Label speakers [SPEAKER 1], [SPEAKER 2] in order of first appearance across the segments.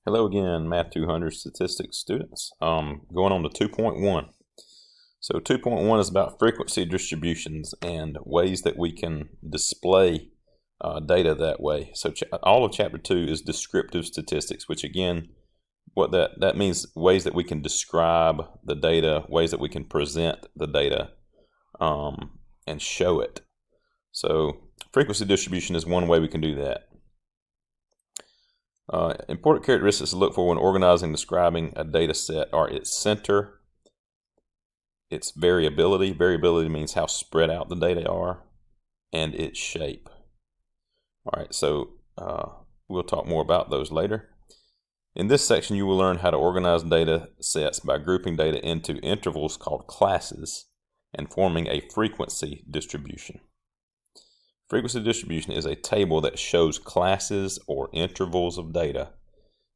[SPEAKER 1] Hello again, Math 200 statistics students. Going on to 2.1. So 2.1 is about frequency distributions and ways that we can display data that way. So all of chapter 2 is descriptive statistics, which again, what that means, ways that we can describe the data, ways that we can present the data and show it. So frequency distribution is one way we can do that. Important characteristics to look for when organizing, describing a data set are its center, its variability. Variability means how spread out the data are, and its shape. All right, so we'll talk more about those later. In this section, you will learn how to organize data sets by grouping data into intervals called classes and forming a frequency distribution. Frequency distribution is a table that shows classes or intervals of data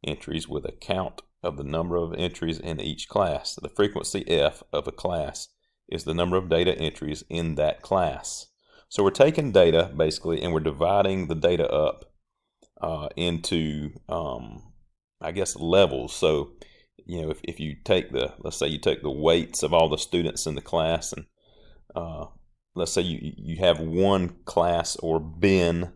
[SPEAKER 1] entries with a count of the number of entries in each class. The frequency F of a class is the number of data entries in that class. So we're taking data basically and we're dividing the data up into I guess levels. So if you take let's say you take the weights of all the students in the class, and let's say you have one class or bin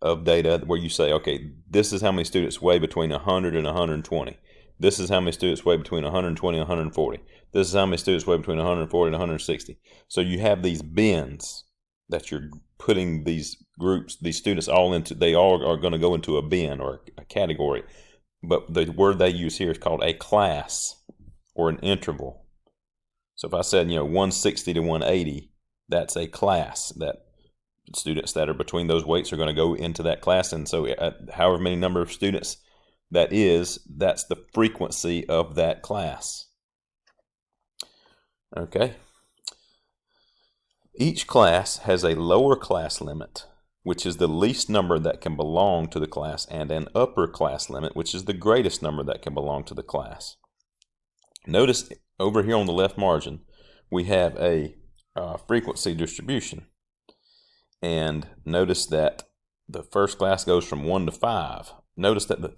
[SPEAKER 1] of data where you say, okay, this is how many students weigh between 100 and 120. This is how many students weigh between 120 and 140. This is how many students weigh between 140 and 160. So you have these bins that you're putting these groups, these students all into. They all are going to go into a bin or a category. But the word they use here is called a class or an interval. So if I said, 160 to 180, that's a class. That students that are between those weights are going to go into that class. And so however many number of students that's the frequency of that class. Okay. Each class has a lower class limit, which is the least number that can belong to the class, and an upper class limit, which is the greatest number that can belong to the class. Notice over here on the left margin, we have a frequency distribution. And notice that the first class goes from 1 to 5. Notice that the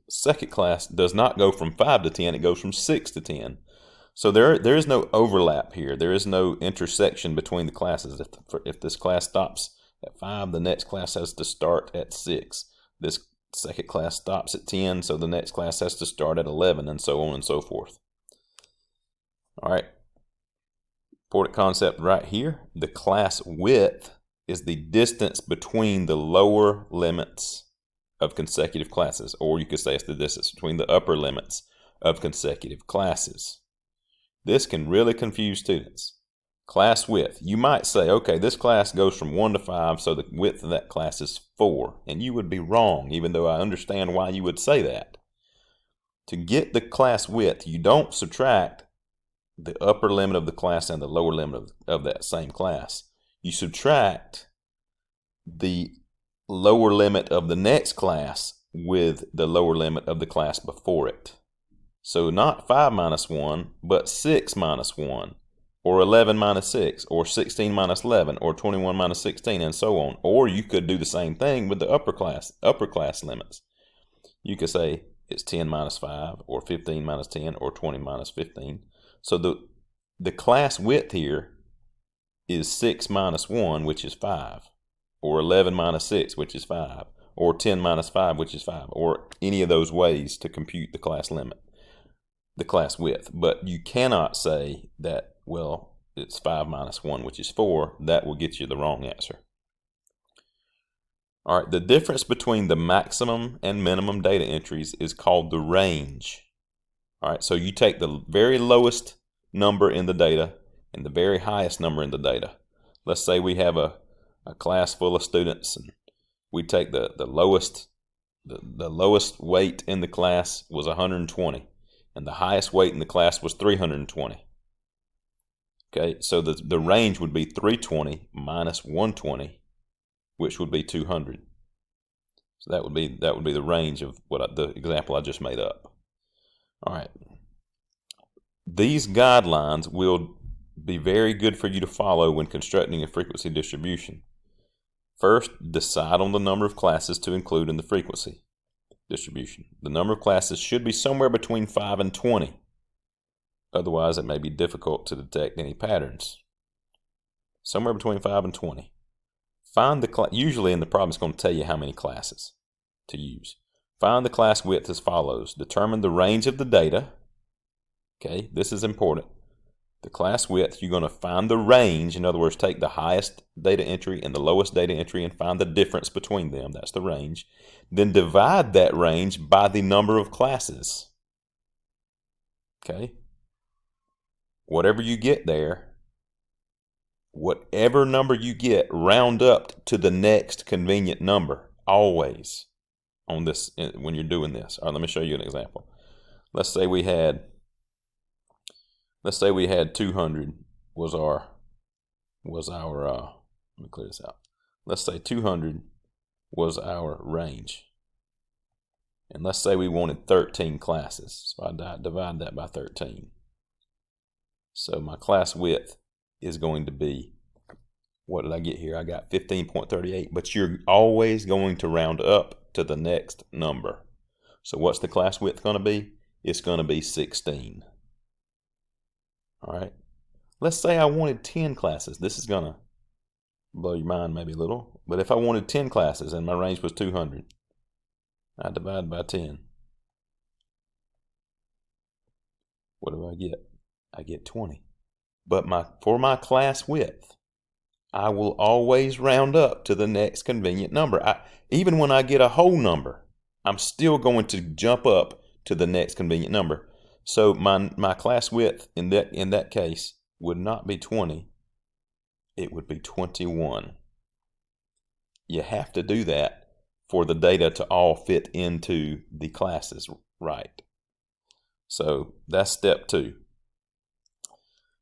[SPEAKER 1] second class does not go from 5 to 10, it goes from 6 to 10. So there is no overlap here. There is no intersection between the classes. If this class stops at 5, the next class has to start at 6. This second class stops at 10, so the next class has to start at 11, and so on and so forth. All right. Important concept right here. The class width is the distance between the lower limits of consecutive classes, or you could say it's the distance between the upper limits of consecutive classes. This can really confuse students. Class width. You might say, okay, this class goes from 1 to 5, so the width of that class is 4. And you would be wrong, even though I understand why you would say that. To get the class width, you don't subtract the upper limit of the class and the lower limit of that same class. You subtract the lower limit of the next class with the lower limit of the class before it. So not 5 minus 1, but 6 minus 1, or 11 minus 6, or 16 minus 11, or 21 minus 16, and so on. Or you could do the same thing with the upper class limits. You could say it's 10 minus 5, or 15 minus 10, or 20 minus 15. So the class width here is 6 minus 1, which is 5, or 11 minus 6, which is 5, or 10 minus 5, which is 5, or any of those ways to compute the class limit, the class width. But you cannot say that, well, it's 5 minus 1, which is 4. That will get you the wrong answer. All right, the difference between the maximum and minimum data entries is called the range. All right, so you take the very lowest number in the data and the very highest number in the data. Let's say we have a class full of students, and we take the lowest weight in the class was 120, and the highest weight in the class was 320. Okay, so the range would be 320 minus 120, which would be 200. So that would be the range of the example I just made up. All right. These guidelines will be very good for you to follow when constructing a frequency distribution. First, decide on the number of classes to include in the frequency. distribution. The number of classes should be somewhere between 5 and 20. Otherwise, it may be difficult to detect any patterns. Somewhere between 5 and 20. Find the class. Usually in the problem, it's going to tell you how many classes to use. Find the class width as follows. Determine the range of the data. Okay, this is important. The class width, you're going to find the range. In other words, take the highest data entry and the lowest data entry and find the difference between them. That's the range. Then divide that range by the number of classes. Okay? Whatever you get there, whatever number you get, round up to the next convenient number, always, on this, when you're doing this. All right, let me show you an example. Let's say we had 200 was our, let me clear this out. Let's say 200 was our range. And let's say we wanted 13 classes. So I divide that by 13. So my class width is going to be, what did I get here? I got 15.38, but you're always going to round up to the next number. So what's the class width going to be? It's going to be 16. All right. Let's say I wanted 10 classes. This is going to blow your mind maybe a little, but if I wanted 10 classes and my range was 200, I divide by 10. What do I get? I get 20. But for my class width, I will always round up to the next convenient number. Even when I get a whole number, I'm still going to jump up to the next convenient number. So my class width in that case would not be 20. It would be 21. You have to do that for the data to all fit into the classes right. So that's step 2.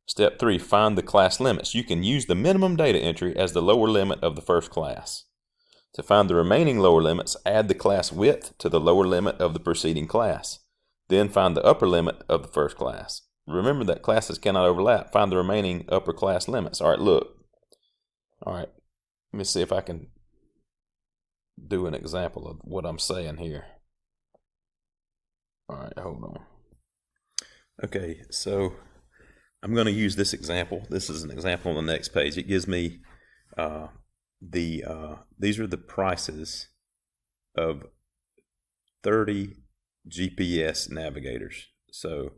[SPEAKER 1] Step 3, find the class limits. You can use the minimum data entry as the lower limit of the first class. To find the remaining lower limits, add the class width to the lower limit of the preceding class. Then find the upper limit of the first class. Remember that classes cannot overlap. Find the remaining upper class limits. All right, look. All right, let me see if I can do an example of what I'm saying here. All right, hold on. Okay, so I'm going to use this example. This is an example on the next page. It gives me these are the prices of 30 GPS navigators. So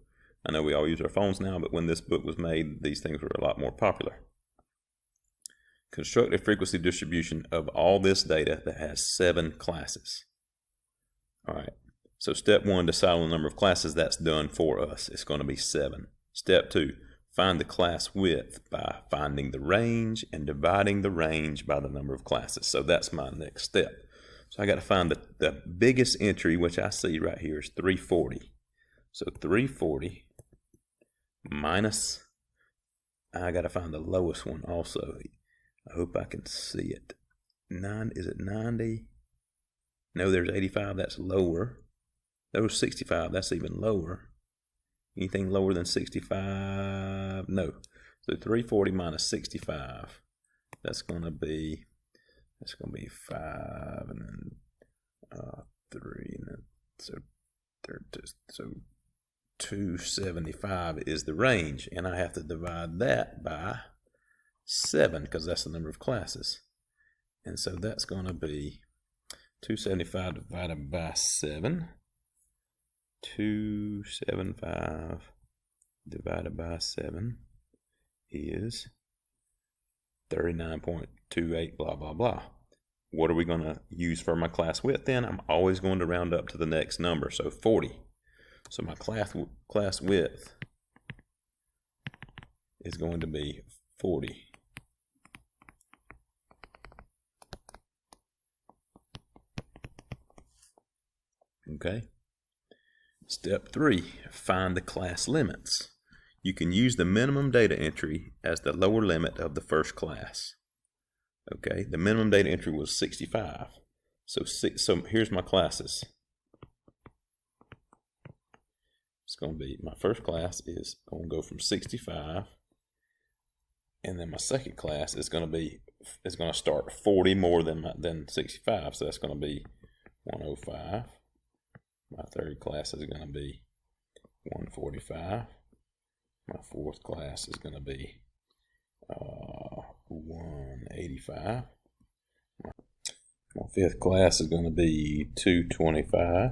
[SPEAKER 1] I know we all use our phones now, but when this book was made, these things were a lot more popular. Construct a frequency distribution of all this data that has 7 classes. All right. So step 1, decide on the number of classes. That's done for us. It's going to be 7. Step 2, find the class width by finding the range and dividing the range by the number of classes. So that's my next step. So I got to find the biggest entry, which I see right here is 340. So 340 minus, I got to find the lowest one also. I hope I can see it. Is it 90? No, there's 85. That's lower. There's 65. That's even lower. Anything lower than 65? No. So 340 minus 65. That's going to be 5 and then 3 and then so 275 is the range, and I have to divide that by 7 because that's the number of classes. And so that's going to be 275 divided by 7. 275 divided by 7 is 39.28 blah blah blah. What are we going to use for my class width then? I'm always going to round up to the next number, so 40. So my class width is going to be 40. Okay. Step 3, find the class limits. You can use the minimum data entry as the lower limit of the first class. Okay, the minimum data entry was 65. So here's my classes. It's going to be, my first class is going to go from 65, and then my second class is going to start 40 more than 65. So that's going to be 105. My third class is going to be 145. My fourth class is going to be 185. My fifth class is going to be 225.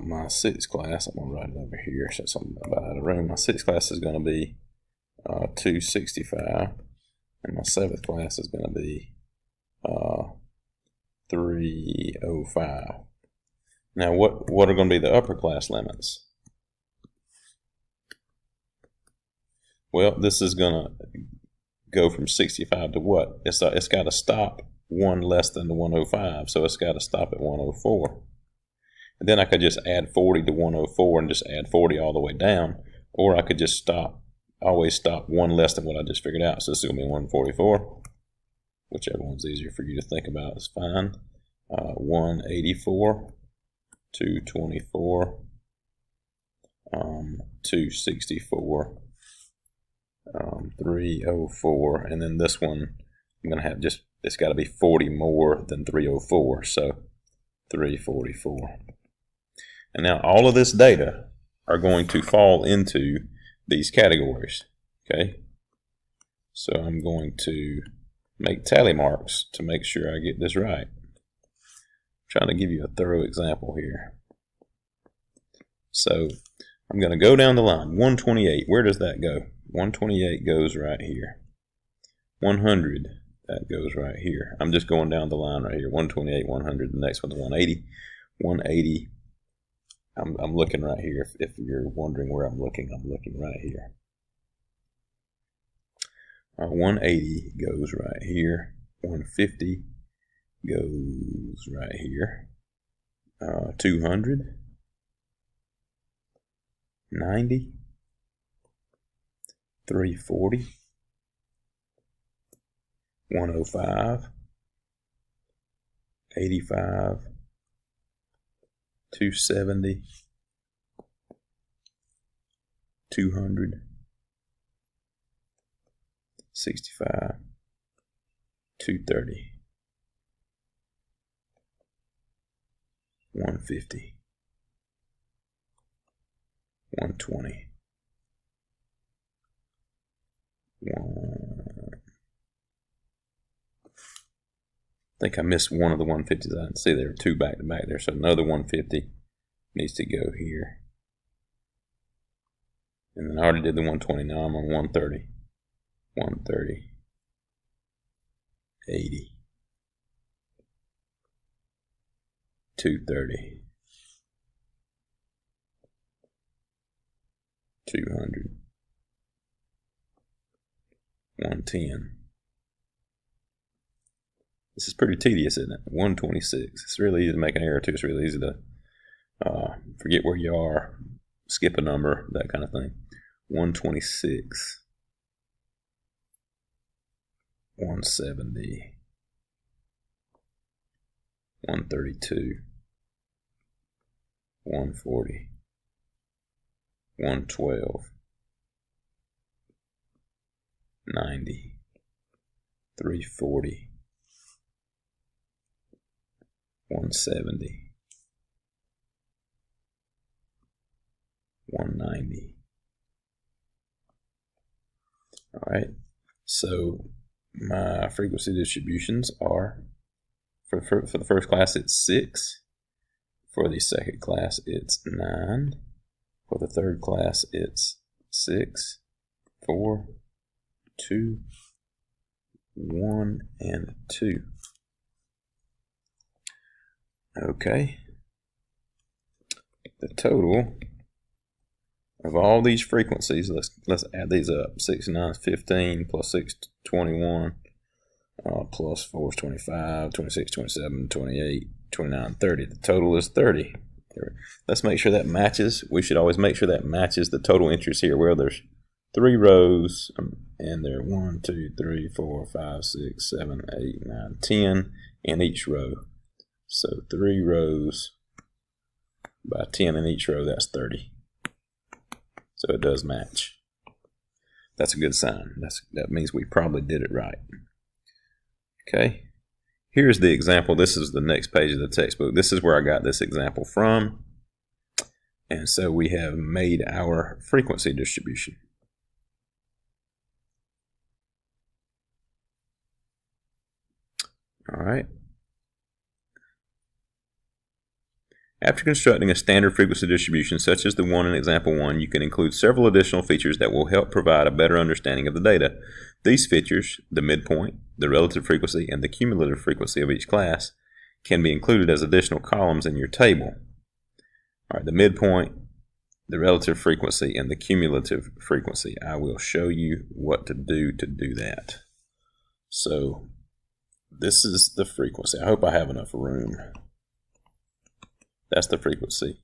[SPEAKER 1] My sixth class, I'm going to write it over here so something about out of room. My sixth class is going to be 265. And my seventh class is going to be 305. Now, what are going to be the upper class limits? Well, this is going to go from 65 to what? It's got to stop one less than the 105, so it's got to stop at 104. And then I could just add 40 to 104 and just add 40 all the way down, or I could just always stop one less than what I just figured out. So this is going to be 144. Whichever one's easier for you to think about is fine. 184, 224, 264, 304, and then this one I'm going to have it's got to be 40 more than 304, so 344. And now all of this data are going to fall into these categories, okay? So I'm going to make tally marks to make sure I get this right. I'm trying to give you a thorough example here. So I'm going to go down the line. 128, where does that go? 128 goes right here. 100, that goes right here. I'm just going down the line right here. 128, 100, the next one's 180. 180, I'm looking right here. If you're wondering where I'm looking right here. 180 goes right here. 150 goes right here. 200, 90, 340, 105, 85, 270, 200, 65, 230, 150, 120, I think I missed one of the 150s. I didn't see there were two back to back there, so another 150 needs to go here. And then I already did the 120. Now I'm on 130. 130, 80, 230, 200, 110. This is pretty tedious, isn't it? 126. It's really easy to make an error too. It's really easy to forget where you are, skip a number, that kind of thing. 126. 170, 132, 140, 112, 90, 340, 170, 190. All right, so my frequency distributions are, for the first class it's 6, for the second class it's 9, for the third class it's 6, 4, 2, 1, and 2. Okay, the total of all these frequencies, let's add these up. 6 and 9 is 15, plus 6 21, plus 4 is 25, 26, 27, 28, 29, 30. The total is 30. Let's make sure that matches. We should always make sure that matches the total entries here. Well, there's 3 rows, and there are 1, 2, 3, 4, 5, 6, 7, 8, 9, 10 in each row. So 3 rows by 10 in each row, that's 30. So it does match. That's a good sign. That means we probably did it right. Okay. here's the example. This is the next page of the textbook. This is where I got this example from. And so we have made our frequency distribution. All right. After constructing a standard frequency distribution such as the one in example 1, you can include several additional features that will help provide a better understanding of the data. These features, the midpoint, the relative frequency, and the cumulative frequency of each class, can be included as additional columns in your table. All right, the midpoint, the relative frequency, and the cumulative frequency. I will show you what to do that. So this is the frequency. I hope I have enough room. That's the frequency.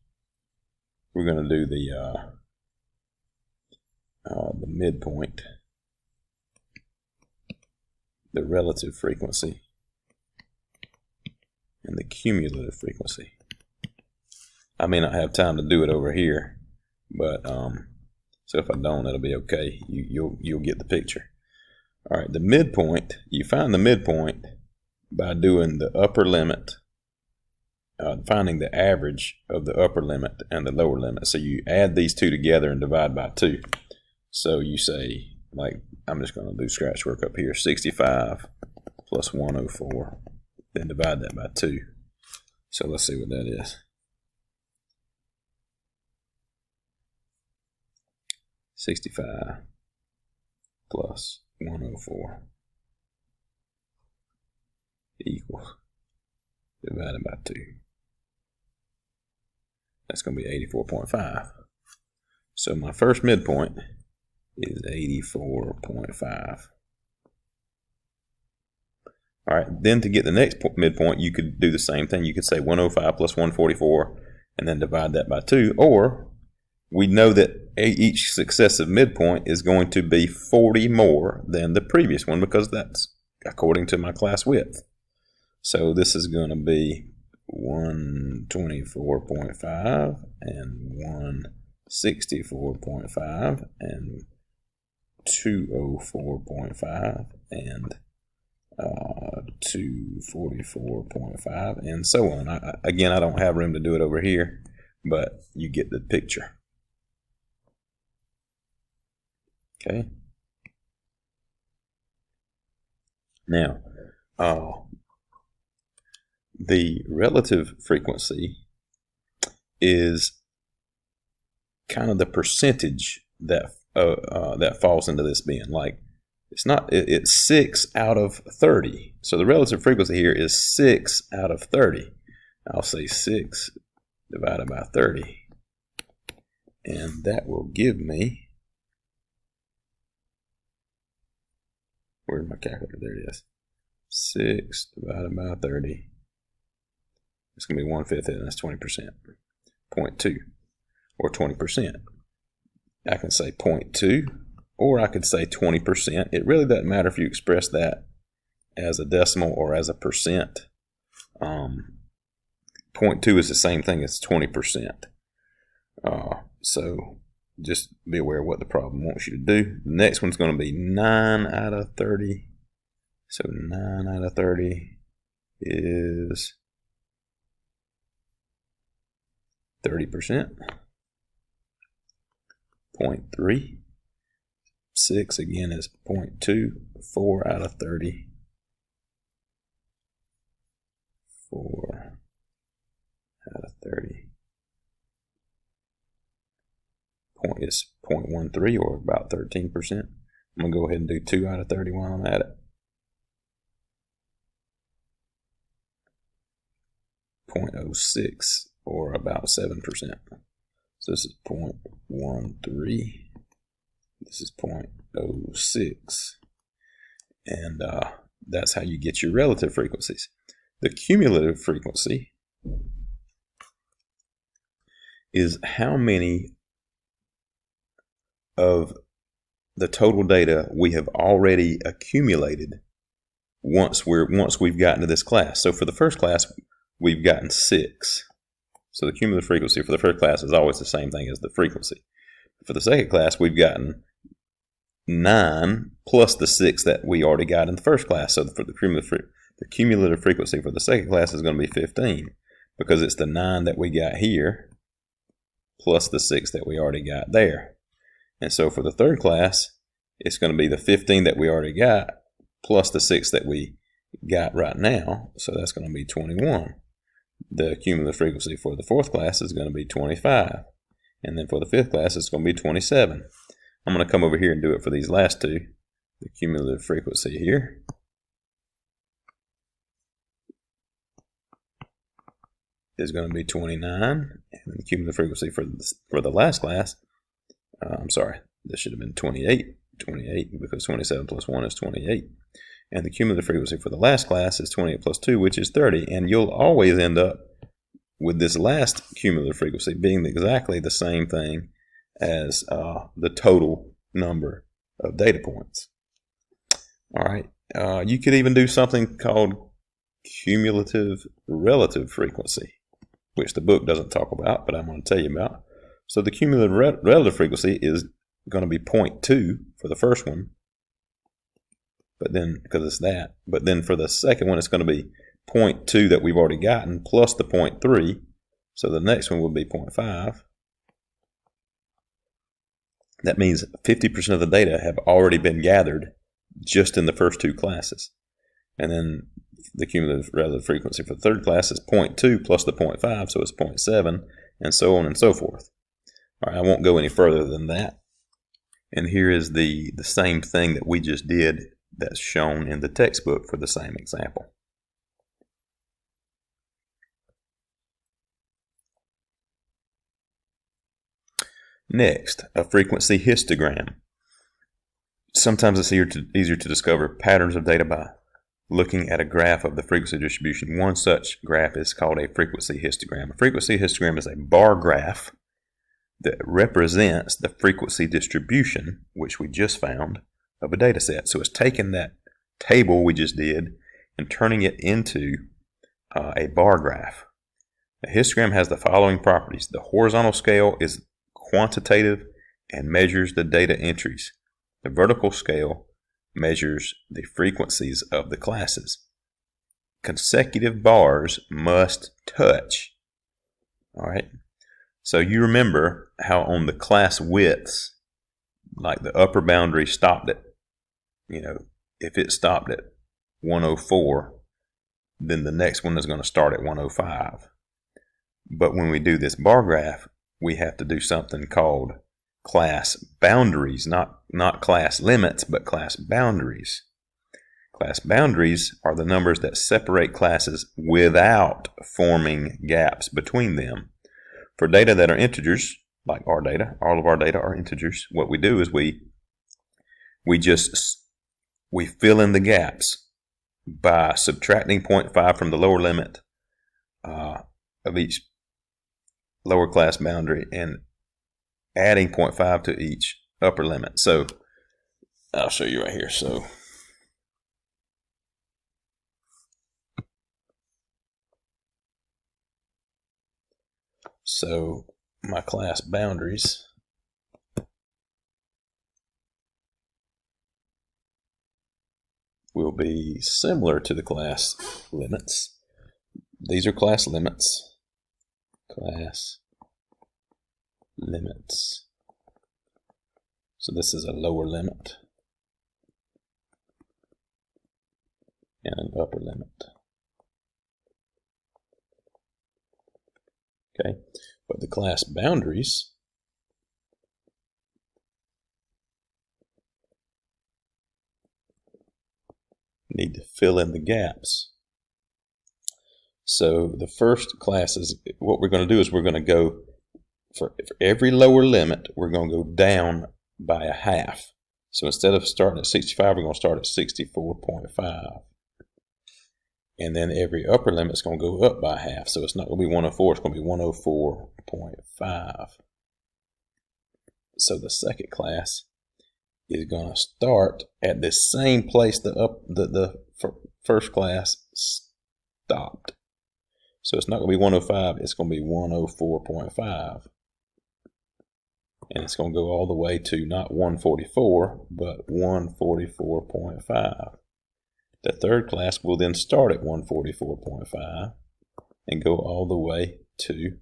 [SPEAKER 1] We're going to do the midpoint, the relative frequency, and the cumulative frequency. I may not have time to do it over here, but so if I don't, it'll be okay. You'll get the picture. All right, the midpoint. You find the midpoint by doing the upper limit. Finding the average of the upper limit and the lower limit. So you add these two together and divide by 2. So you say, like, I'm just going to do scratch work up here, 65 plus 104, then divide that by 2. So let's see what that is. 65 plus 104 equals divided by 2. That's going to be 84.5. So my first midpoint is 84.5. All right, then to get the next midpoint, you could do the same thing. You could say 105 plus 144 and then divide that by 2. Or we know that each successive midpoint is going to be 40 more than the previous one because that's according to my class width. So this is going to be 124.5 and 164.5 and 204.5 and 244.5 and so on. Again, I don't have room to do it over here, but you get the picture. Okay. Now, the relative frequency is kind of the percentage that that falls into this bin. Like it's 6 out of 30. So the relative frequency here is 6 out of 30. I'll say 6 divided by 30, and that will give me, where's my calculator? There it is. 6 divided by 30. It's going to be 1/5, and that's 20%. 0.2 or 20%. I can say 0.2 or I could say 20%. It really doesn't matter if you express that as a decimal or as a percent. 0.2 is the same thing as 20%. So just be aware of what the problem wants you to do. The next one's going to be 9 out of 30. So 9 out of 30 is 30%. 0.3. 6 again is 0.2. 4 out of 30. 4 out of 30. Point is 0.13 or about 13%. I'm going to go ahead and do 2 out of 30 while I'm at it. 0.06 or about 7%. So this is 0.13. This is 0.06. And that's how you get your relative frequencies. The cumulative frequency is how many of the total data we have already accumulated once we've gotten to this class. So for the first class, we've gotten 6. So the cumulative frequency for the first class is always the same thing as the frequency. For the second class, we've gotten 9 plus the 6 that we already got in the first class. So for the The cumulative frequency for the second class is going to be 15 because it's the 9 that we got here plus the 6 that we already got there. And so for the third class, it's going to be the 15 that we already got plus the 6 that we got right now. So that's going to be 21. The cumulative frequency for the fourth class is going to be 25. And then for the fifth class, it's going to be 27. I'm going to come over here and do it for these last two. The cumulative frequency here is going to be 29. And the cumulative frequency for the last class, I'm sorry, this should have been 28. 28 because 27 plus 1 is 28. And the cumulative frequency for the last class is 28 plus 2, which is 30. And you'll always end up with this last cumulative frequency being exactly the same thing as the total number of data points. All right. You could even do something called cumulative relative frequency, which the book doesn't talk about, but I'm going to tell you about. So the cumulative relative frequency is going to be 0.2 for the first one, but then because it's that, but then for the second one it's going to be 0.2 that we've already gotten plus the 0.3, so the next one will be 0.5. That means 50% of the data have already been gathered just in the first two classes. And then the cumulative relative frequency for the third class is 0.2 plus the 0.5, so it's 0.7, and so on and so forth. All right, I won't go any further than that. And here is the same thing that we just did that's shown in the textbook for the same example. Next, a frequency histogram. Sometimes it's easier to discover patterns of data by looking at a graph of the frequency distribution. One such graph is called a frequency histogram. A frequency histogram is a bar graph that represents the frequency distribution, which we just found, of a data set. So it's taking that table we just did and turning it into a bar graph. A histogram has the following properties. The horizontal scale is quantitative and measures the data entries. The vertical scale measures the frequencies of the classes. Consecutive bars must touch. All right. So you remember how on the class widths, like the upper boundary stopped at, if it stopped at 104, then the next one is going to start at 105. But when we do this bar graph, we have to do something called class boundaries, not class limits, but class boundaries. Class boundaries are the numbers that separate classes without forming gaps between them. For data that are integers, like our data, all of our data are integers, what we do is we fill in the gaps by subtracting 0.5 from the lower limit of each lower class boundary and adding 0.5 to each upper limit. So I'll show you right here. So my class boundaries will be similar to the class limits. These are class limits. Class limits. So this is a lower limit and an upper limit. Okay, but the class boundaries need to fill in the gaps. So the first class is, what we're going to do is we're going to go, for every lower limit, we're going to go down by a half. So instead of starting at 65, we're going to start at 64.5. And then every upper limit is going to go up by half. So it's not going to be 104, it's going to be 104.5. So the second class is going to start at the same place the first class stopped. So it's not going to be 105, it's going to be 104.5. And it's going to go all the way to not 144, but 144.5. The third class will then start at 144.5 and go all the way to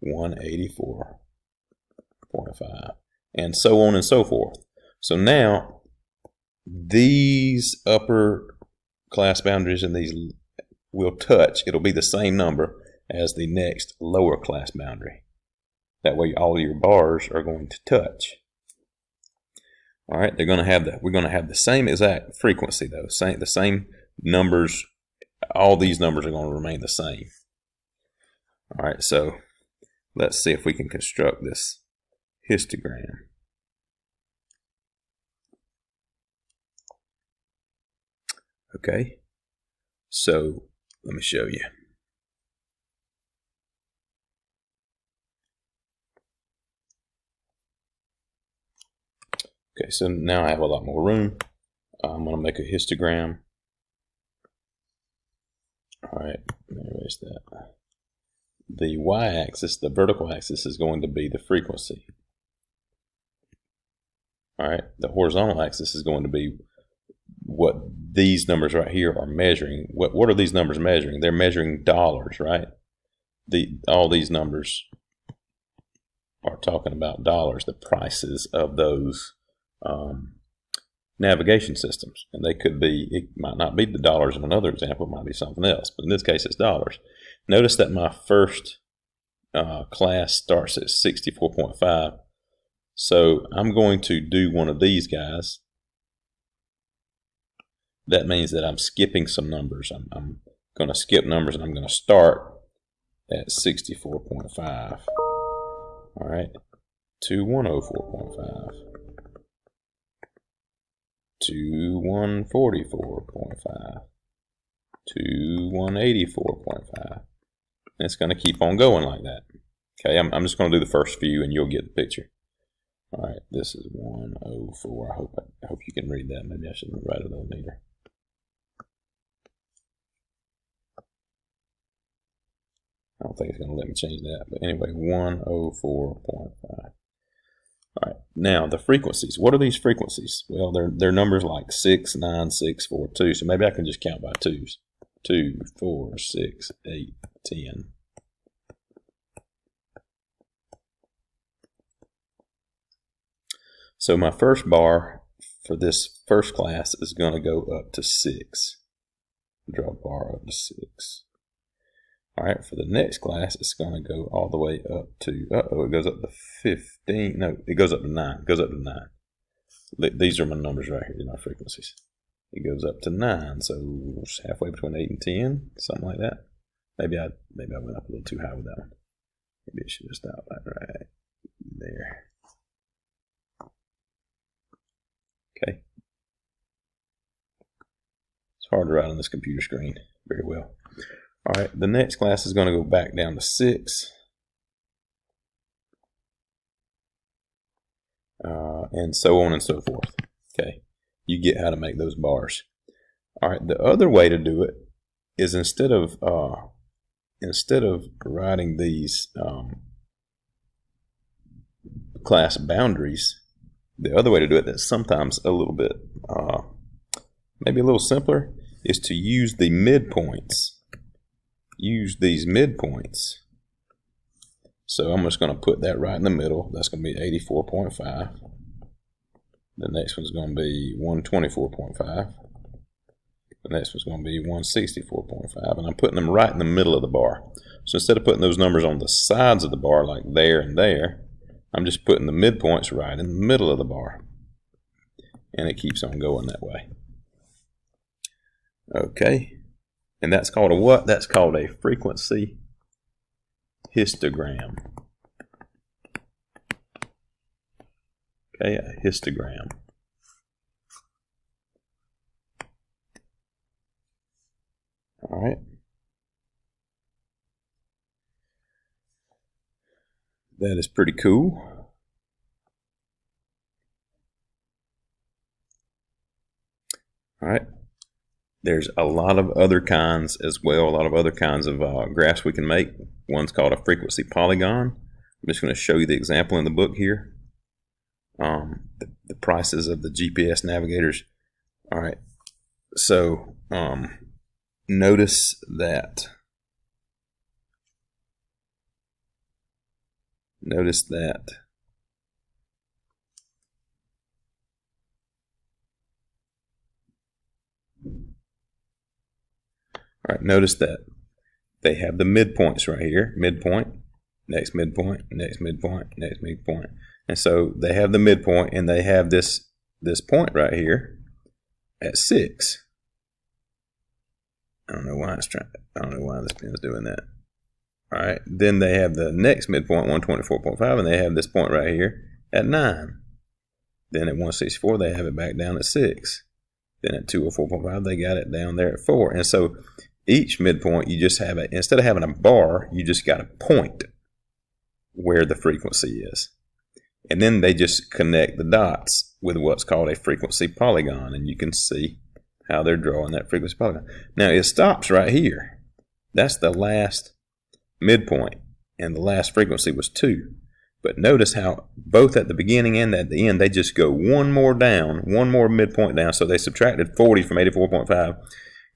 [SPEAKER 1] 184.5, and so on and so forth. So now these upper class boundaries and these will touch. It'll be the same number as the next lower class boundary. That way all your bars are going to touch. All right, we're going to have the same exact frequency though. The same numbers. All these numbers are going to remain the same. All right, so let's see if we can construct this histogram. Okay, so let me show you. Okay, so now I have a lot more room. I'm going to make a histogram. All right, let me erase that. The y-axis, the vertical axis, is going to be the frequency. All right, the horizontal axis is going to be what these numbers right here are measuring. What are these numbers measuring? They're measuring dollars, right? All these numbers are talking about dollars, the prices of those navigation systems. And they could be, it might not be the dollars in another example, it might be something else, but in this case it's dollars. Notice that my first class starts at 64.5. So I'm going to do one of these guys. That means that I'm skipping some numbers. I'm going to skip numbers and I'm going to start at 64.5. All right, to 104.5, to 144.5, to 184.5. And it's going to keep on going like that. Okay, I'm just going to do the first few and you'll get the picture. All right, this is 104. I hope you can read that. Maybe I should write a little neater. I don't think it's going to let me change that. But anyway, 104.5. All right, now the frequencies. What are these frequencies? Well, they're numbers like 6, 9, 6, 4, 2. So maybe I can just count by twos. 2, 4, 6, 8, 10. So my first bar for this first class is going to go up to 6. Draw a bar up to 6. All right, for the next class, it's going to go all the way up to, it goes up to 15. No, it goes up to 9. It goes up to 9. These are my numbers right here, my frequencies. It goes up to 9, so it's halfway between 8 and 10, something like that. Maybe I went up a little too high with that one. Maybe it should have stopped right there. Okay. It's hard to write on this computer screen very well. All right, the next class is going to go back down to 6. And so on and so forth. Okay, you get how to make those bars. All right, the other way to do it is instead of writing these class boundaries, the other way to do it that's sometimes a little bit, maybe a little simpler, is to use the midpoints. Use these midpoints. So I'm just going to put that right in the middle. That's going to be 84.5. The next one's going to be 124.5. The next one's going to be 164.5. And I'm putting them right in the middle of the bar. So instead of putting those numbers on the sides of the bar like there and there, I'm just putting the midpoints right in the middle of the bar. And it keeps on going that way. Okay. And that's called a what? That's called a frequency histogram. Okay, a histogram. All right. That is pretty cool. All right. There's a lot of other kinds as well, a lot of other kinds of graphs we can make. One's called a frequency polygon. I'm just going to show you the example in the book here. The prices of the GPS navigators. All right, So notice that. All right, notice that they have the midpoints right here. Midpoint, next midpoint, next midpoint, next midpoint. And so they have the midpoint, and they have this point right here at 6. I don't know why this pen is doing that. All right, then they have the next midpoint, 124.5, and they have this point right here at 9. Then at 164, they have it back down at 6. Then at 204.5, they got it down there at 4. And so each midpoint, you just have it, instead of having a bar, you just got a point where the frequency is. And then they just connect the dots with what's called a frequency polygon. And you can see how they're drawing that frequency polygon. Now it stops right here. That's the last midpoint, and the last frequency was 2. But notice how both at the beginning and at the end, they just go one more down, one more midpoint down. So they subtracted 40 from 84.5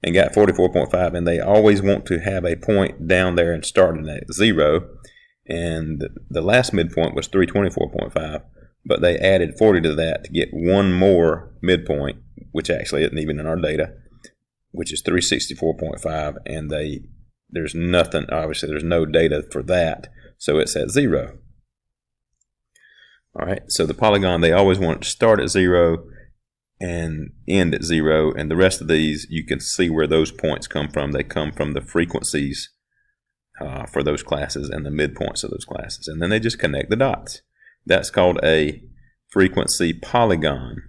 [SPEAKER 1] and got 44.5, and they always want to have a point down there and starting at 0. And the last midpoint was 324.5, but they added 40 to that to get one more midpoint, which actually isn't even in our data, which is 364.5, and there's nothing, obviously there's no data for that, so it's at 0. All right, so the polygon, they always want it to start at 0 and end at 0, and the rest of these, you can see where those points come from. They come from the frequencies for those classes and the midpoints of those classes, and then they just connect the dots. That's called a frequency polygon.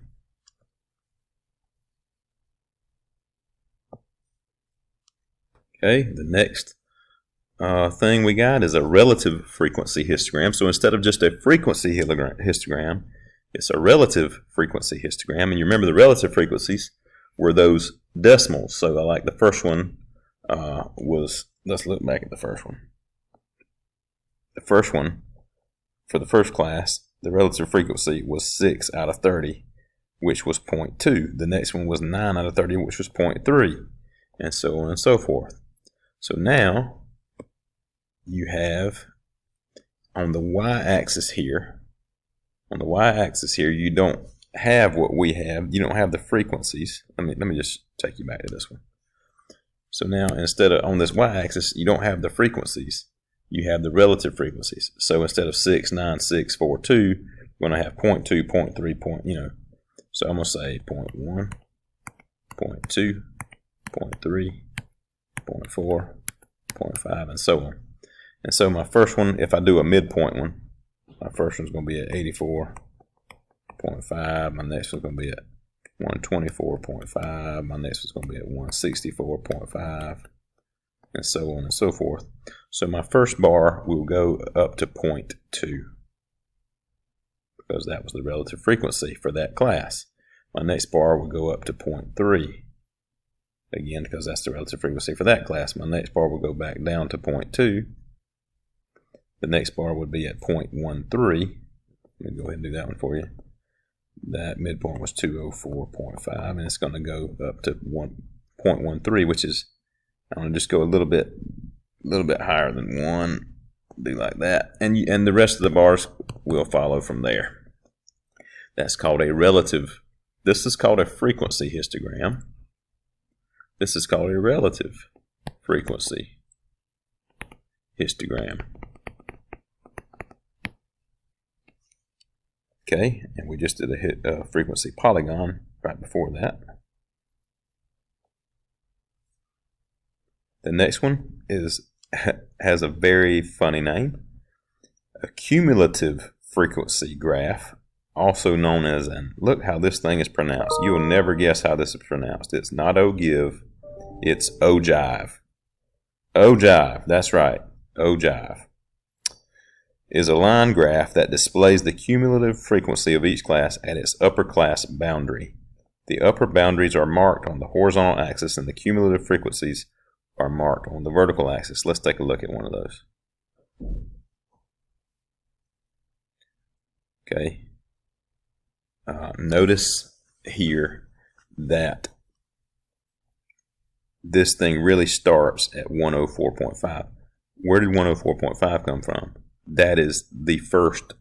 [SPEAKER 1] Okay, the next thing we got is a relative frequency histogram. So instead of just a frequency histogram, it's a relative frequency histogram. And you remember the relative frequencies were those decimals. So like the first one was, let's look back at the first one. The first one, for the first class, the relative frequency was 6 out of 30, which was 0.2. The next one was 9 out of 30, which was 0.3, and so on and so forth. So now you have on the y-axis here, you don't have what we have. You don't have the frequencies. Let me just take you back to this one. So now instead of on this y-axis, you don't have the frequencies. You have the relative frequencies. So instead of 6, 9, 6, 4, 2, we're going to have 0.2, 0.3, So I'm going to say 0.1, 0.2, 0.3, 0.4, 0.5, and so on. And so my first one, if I do a midpoint one, my first one's going to be at 84.5. My next one's going to be at 124.5. My next one's going to be at 164.5, and so on and so forth. So my first bar will go up to 0.2 because that was the relative frequency for that class. My next bar will go up to 0.3. Again, because that's the relative frequency for that class. My next bar will go back down to 0.2. The next bar would be at 0.13. Let me go ahead and do that one for you. That midpoint was 204.5, and it's going to go up to 1.13, which is, I'm going to just go a little bit higher than 1. Do like that, and the rest of the bars will follow from there. That's called a relative. This is called a frequency histogram. This is called a relative frequency histogram. Okay, and we just did a frequency polygon right before that. The next one has a very funny name. A cumulative frequency graph, also known as look how this thing is pronounced. You will never guess how this is pronounced. It's not ogive, it's ogive. Ogive, that's right, ogive. Is a line graph that displays the cumulative frequency of each class at its upper class boundary. The upper boundaries are marked on the horizontal axis and the cumulative frequencies are marked on the vertical axis. Let's take a look at one of those. Okay. Notice here that this thing really starts at 104.5. Where did 104.5 come from? That is the first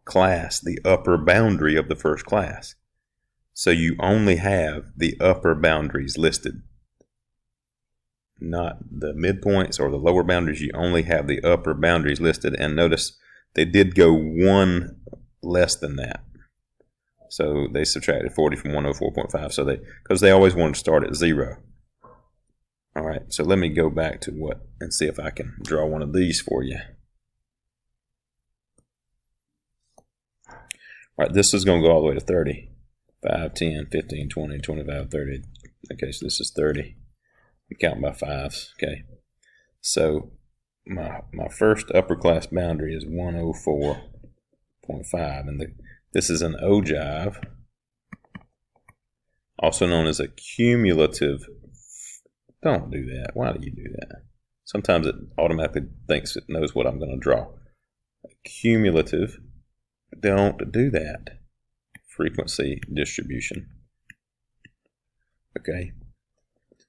[SPEAKER 1] class, the upper boundary of the first class. So you only have the upper boundaries listed, not the midpoints or the lower boundaries. You only have the upper boundaries listed. And notice they did go one less than that. So they subtracted 40 from 104.5. So because they always wanted to start at 0. All right, so let me go back to and see if I can draw one of these for you. All right, this is going to go all the way to 30. 5, 10, 15, 20, 25, 30. Okay, so this is 30. I'm counting by fives. Okay, so my first upper class boundary is 104.5, and this is an ogive, also known as a cumulative. Don't do that. Why do you do that? Sometimes it automatically thinks it knows what I'm going to draw. Cumulative. Don't do that. Frequency distribution. Okay.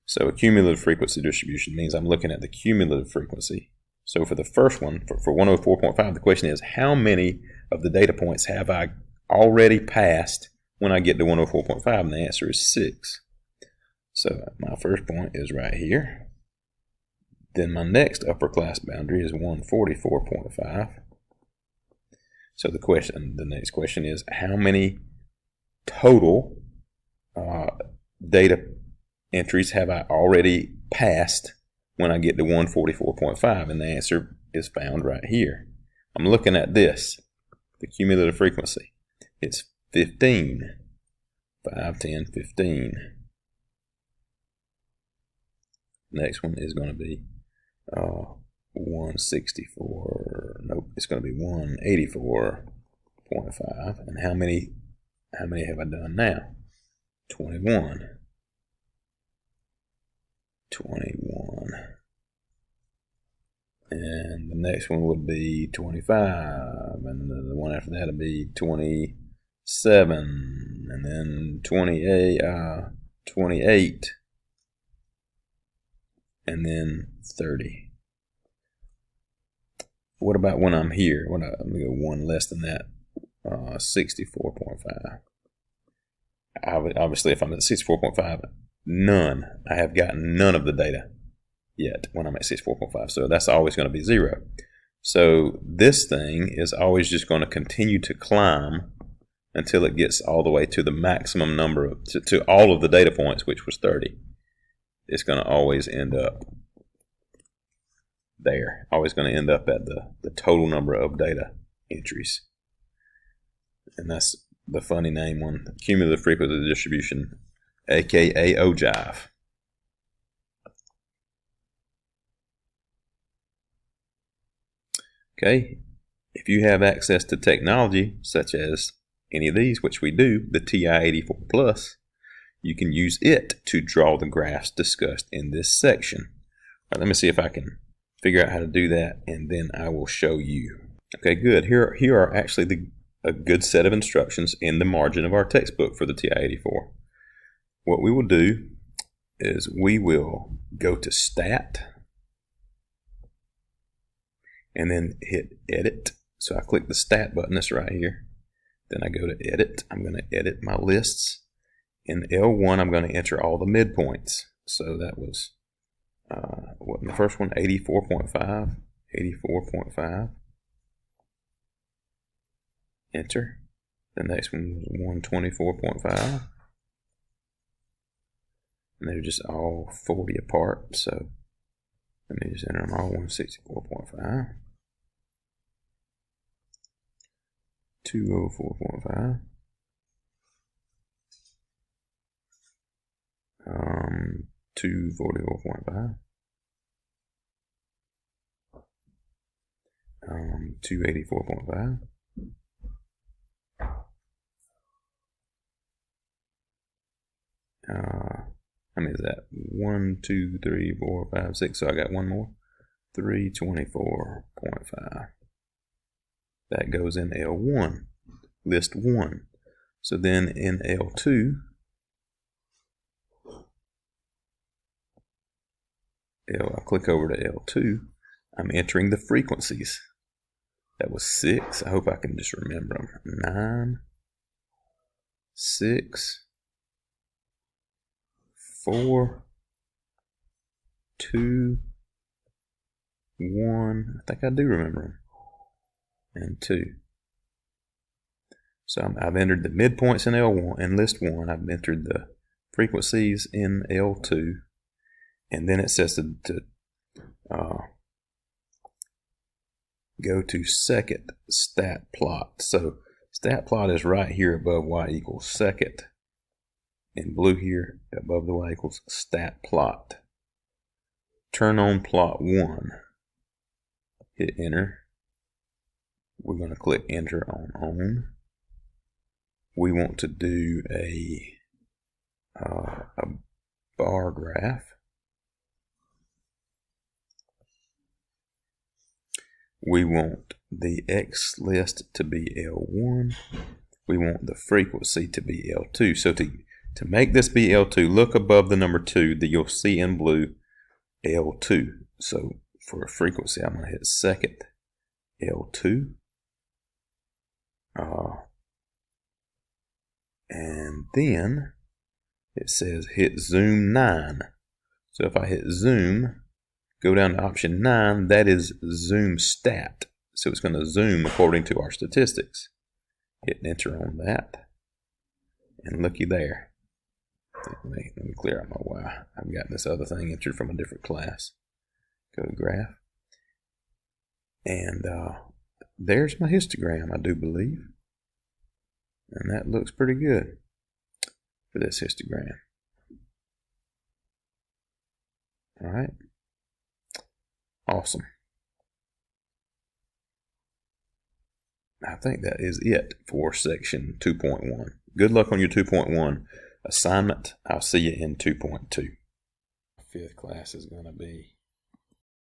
[SPEAKER 1] So a cumulative frequency distribution means I'm looking at the cumulative frequency. So for the first one, for 104.5, the question is, how many of the data points have I already passed when I get to 104.5? And the answer is 6. So my first point is right here. Then my next upper class boundary is 144.5. So the next question is, how many total data entries have I already passed when I get to 144.5? And the answer is found right here. I'm looking at this, the cumulative frequency. It's 15. 5, 10, 15. Next one is going to be 164. Nope, it's going to be 184.5. And how many have I done now? 21. 21. And the next one would be 25. And the one after that would be 27. And then 28. 28. And then 30. What about when I'm here? Let me go one less than that. 64.5. Obviously, if I'm at 64.5, none. I have gotten none of the data yet when I'm at 64.5. So that's always going to be 0. So this thing is always just going to continue to climb until it gets all the way to the maximum number to all of the data points, which was 30. It's going to always end up there. Always going to end up at the total number of data entries. And that's the funny name one, cumulative frequency distribution, aka ogive. Okay, if you have access to technology such as any of these, which we do, the TI-84 Plus, you can use it to draw the graphs discussed in this section. All right, let me see if I can figure out how to do that, and then I will show you. Okay, good. Here are actually a good set of instructions in the margin of our textbook for the TI-84. What we will do is we will go to Stat, and then hit Edit. So I click the Stat button, that's right here. Then I go to Edit. I'm going to edit my lists. In L1, I'm going to enter all the midpoints. So that was, the first one, 84.5, 84.5. Enter. The next one was 124.5. And they're just all 40 apart. So let me just enter them all, 164.5. 204.5. 244.5, 284.5, how many is that? 1, 2, 3, 4, 5, 6. So I got one more. 324.5. That goes in L1, list 1. So then in L2, I click over to L2, I'm entering the frequencies. That was 6. I hope I can just remember them. 9, 6, 4, 2, 1. I think I do remember them. And 2. So I've entered the midpoints in L1 in list 1. I've entered the frequencies in L2, and then it says to go to second stat plot. So stat plot is right here above y equals second. In blue here above the y equals stat plot. Turn on plot 1. Hit enter. We're going to click enter on. We want to do a bar graph. We want the X list to be L1. We want the frequency to be L2. So to make this be L2, look above the number 2 that you'll see in blue, L2. So for a frequency, I'm going to hit second L2. And then it says hit zoom 9. So if I hit zoom, go down to option 9, that is zoom stat. So it's going to zoom according to our statistics. Hit enter on that. And looky there. Let me clear out my Y. I've got this other thing entered from a different class. Go to graph. And there's my histogram, I do believe. And that looks pretty good for this histogram. All right. Awesome. I think that is it for section 2.1. Good luck on your 2.1 assignment. I'll see you in 2.2. Fifth class is going to be